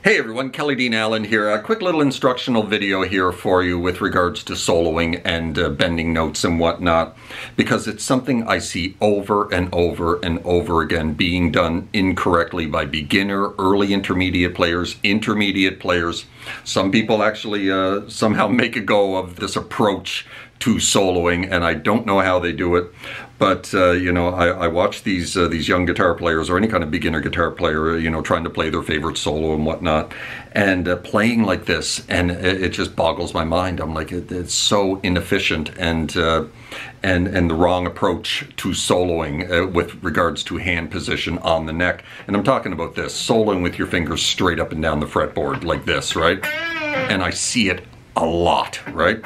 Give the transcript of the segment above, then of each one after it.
Hey everyone, Kelly Dean Allen here. A quick little instructional video here for you with regards to soloing and bending notes and whatnot, because it's something I see over and over and over again being done incorrectly by beginner, early intermediate players, intermediate players. Some people actually somehow make a go of this approach to soloing, and I don't know how they do it. But you know, I watch these young guitar players or any kind of beginner guitar player, you know, trying to play their favorite solo and whatnot, and playing like this, and it just boggles my mind. I'm like, it's so inefficient and the wrong approach to soloing with regards to hand position on the neck. And I'm talking about this, soloing with your fingers straight up and down the fretboard like this, right? And I see it a lot, right?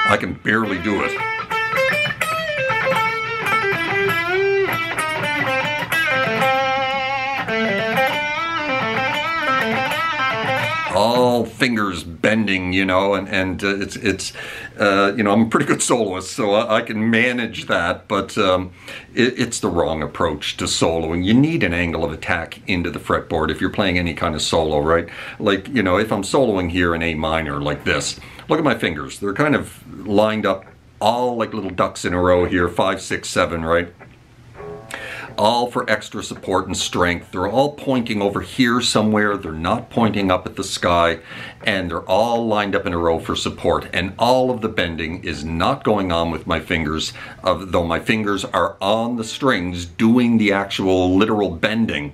I can barely do it. All fingers bending, you know, and it's you know, I'm a pretty good soloist, so I can manage that, but it's the wrong approach to soloing. You need an angle of attack into the fretboard if you're playing any kind of solo, right? Like, you know, if I'm soloing here in A minor like this, look at my fingers. They're kind of lined up all like little ducks in a row here, 5, 6, 7, right? All for extra support and strength. They're all pointing over here somewhere. They're not pointing up at the sky, and they're all lined up in a row for support. And all of the bending is not going on with my fingers, though my fingers are on the strings doing the actual literal bending.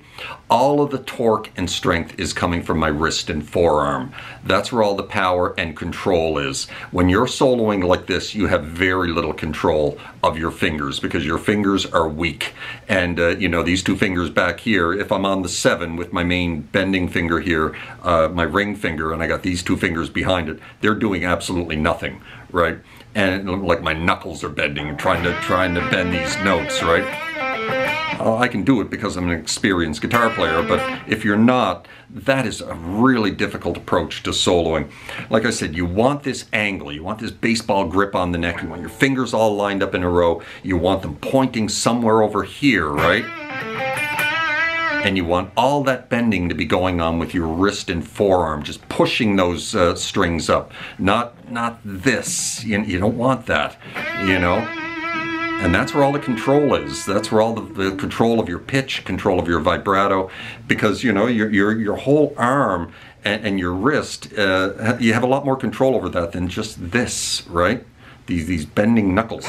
All of the torque and strength is coming from my wrist and forearm. That's where all the power and control is. When you're soloing like this, you have very little control of your fingers because your fingers are weak. And you know, these two fingers back here, if I'm on the 7 with my main bending finger here, my ring finger, and I got these two fingers behind it, they're doing absolutely nothing, right? And like my knuckles are bending, trying to bend these notes, right? I can do it because I'm an experienced guitar player, but if you're not, that is a really difficult approach to soloing. Like I said, you want this angle, you want this baseball grip on the neck, you want your fingers all lined up in a row, you want them pointing somewhere over here, right? And you want all that bending to be going on with your wrist and forearm, just pushing those strings up, not this. You don't want that, you know? And that's where all the control is. That's where all the control of your pitch, control of your vibrato, because you know your whole arm and your wrist, you have a lot more control over that than just this, right? These bending knuckles.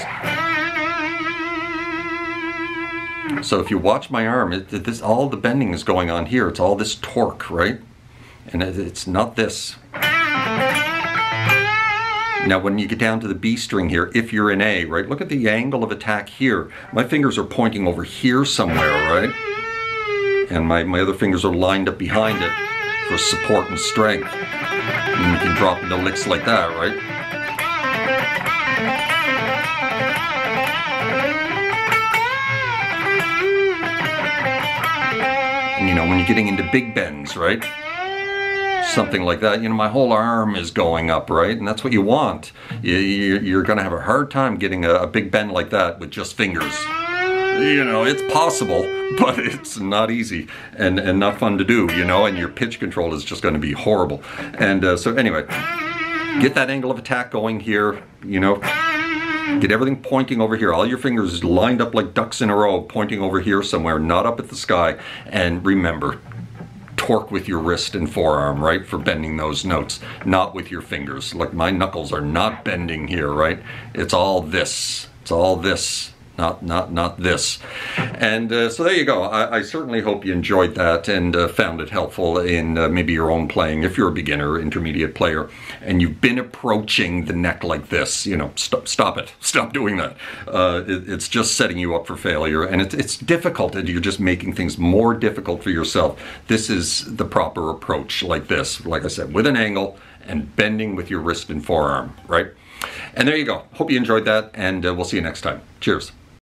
So if you watch my arm, all the bending is going on here. It's all this torque, right? And it's not this. Now when you get down to the B string here, if you're in A, right, look at the angle of attack here. My fingers are pointing over here somewhere, right? And my other fingers are lined up behind it for support and strength. And you can drop into licks like that, right? And you know, when you're getting into big bends, right? Something like that, you know, my whole arm is going up, right? And that's what you want. You're going to have a hard time getting a big bend like that with just fingers. You know, it's possible, but it's not easy and not fun to do, you know, and your pitch control is just going to be horrible. And so anyway, get that angle of attack going here, you know, get everything pointing over here. All your fingers lined up like ducks in a row, pointing over here somewhere, not up at the sky. And remember, torque with your wrist and forearm, right, for bending those notes, not with your fingers. Like my knuckles are not bending here, right? It's all this. It's all this. Not this. And so there you go. I certainly hope you enjoyed that and found it helpful in maybe your own playing. If you're a beginner or intermediate player and you've been approaching the neck like this, you know, stop it. Stop doing that. It's just setting you up for failure, and it's difficult, and you're just making things more difficult for yourself. This is the proper approach, like this, like I said, with an angle and bending with your wrist and forearm, right? And there you go. Hope you enjoyed that, and we'll see you next time. Cheers.